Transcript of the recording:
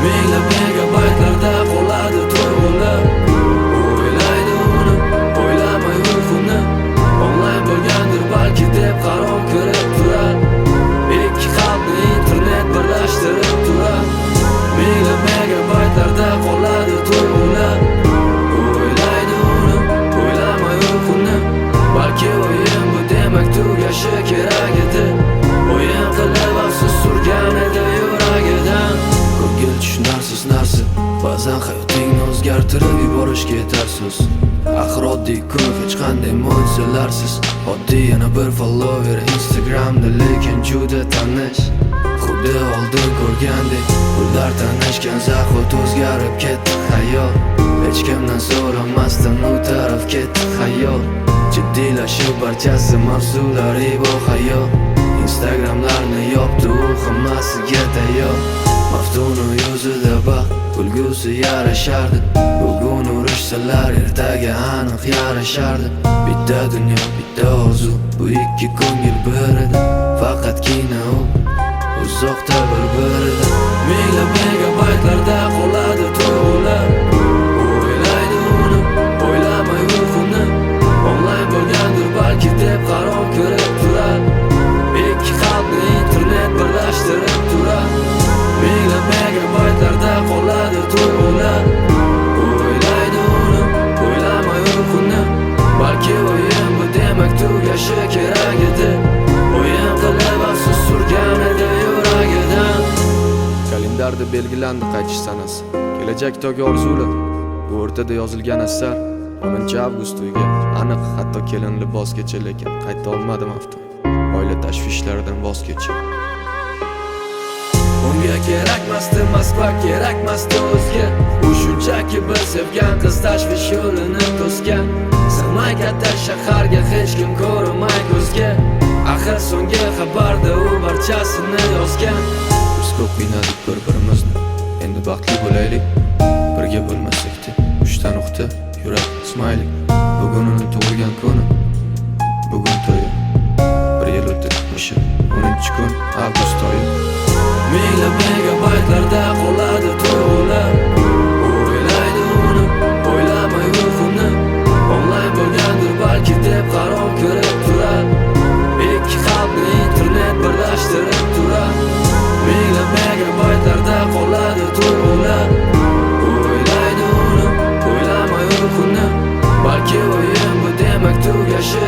Minglab megabaytlarda qoladi tuyg'ular. O'ylaydi uni, o'ylamay uyquni. Onlayn bo'lgandir balki deb qaror ko'rib turar. Ikki qalbni internet birlashtirib turar. Minglab megabaytlarda qoladi tuyg'ular. O'ylaydi uni, o'ylamay uyquni. Balki o'yin bu demak tugashi kerak edi. O'yin qilib afsus surgan edi yuragidan. Ko'ngil tushunarsiz narsa, ba'zan hayotingni o'zgartirib yuborishga yetarsiz. Axir oddiy kun hech qanday mo'jizalarsiz. Oddiy yana bir follower Instagramda, lekin juda tanish. Xuddi oldin ko'rgandek, ular tanishgan zahot o'zgarib ketdi hayot. Hech kimdan so'ramasdan u taraf ketdi hayot. Jiddiylashib barchasi mavzulari bu hayot. Instagramlarni yopdi u hammasiga tayyor. Maftunu yuzida baxt, kulgusi yarashardi. Bugun urishsalar ertaga aniq yarashardi. Bitta dunyo, bitta orzu, bu ikki ko'ngil bir edi. Faqatgina u uzoqda bir-biridan. Minglab megabaytlarda qoladi tuyg'ular. O'ylaydi uni, o'ylamay uyquni. Onlayn bo'lgandir balki deb qaror ko'rib turar. Ikki qalbni internet birlashtirib turar. Minglab megabaytlarda qoladi tuyg'ular. O'ylaydi uni, o'ylamay uyquni. Balki o'yin bu demak tugashi kerak edi. O'yin qilib afsus surgan edi yuragidan. Kalendarda belgilandi qaytish sanasi. Kelajakdagi orzular. Bu o'rtada yozilgan asar 10-avgust to'yiga aniq, hatto kelin libosgacha, lekin qayta olmadim hafta. Oila tashvishlaridan voz kechib. Unga kerakmasdi Moskva, kerakmasdi o'zga. U shunchaki bir sevgan qiz tashvish yo'lini to'sgan. Sig'may katta shaharga hech kim ko'rmay ko'zga. Axir so'nggi xabarda u barchasini yozgan. Biz ko'p qiynadik bir-birimizni, endi baxtli bo'laylik. Birga bo'lmasakda 3 ta nuqta, yurak, smaylik. Bugun uni tug'ilgan kuni, bugun to'yi. 1 yil o'tdi o'sha 10-kun avgust oyi. Minglab megabaytlarda qoladi tuyg'ular. O'ylaydi uni, o'ylamay uyquni. Onlayn bo'lgandir balki deb qaror ko'rib turar. Ikki qalbni internet birlashtirib turar. Minglab megabaytlarda qoladi tuyg'ular. O'ylaydi uni, o'ylamay uyquni. Balki o'yin bu demak tugashi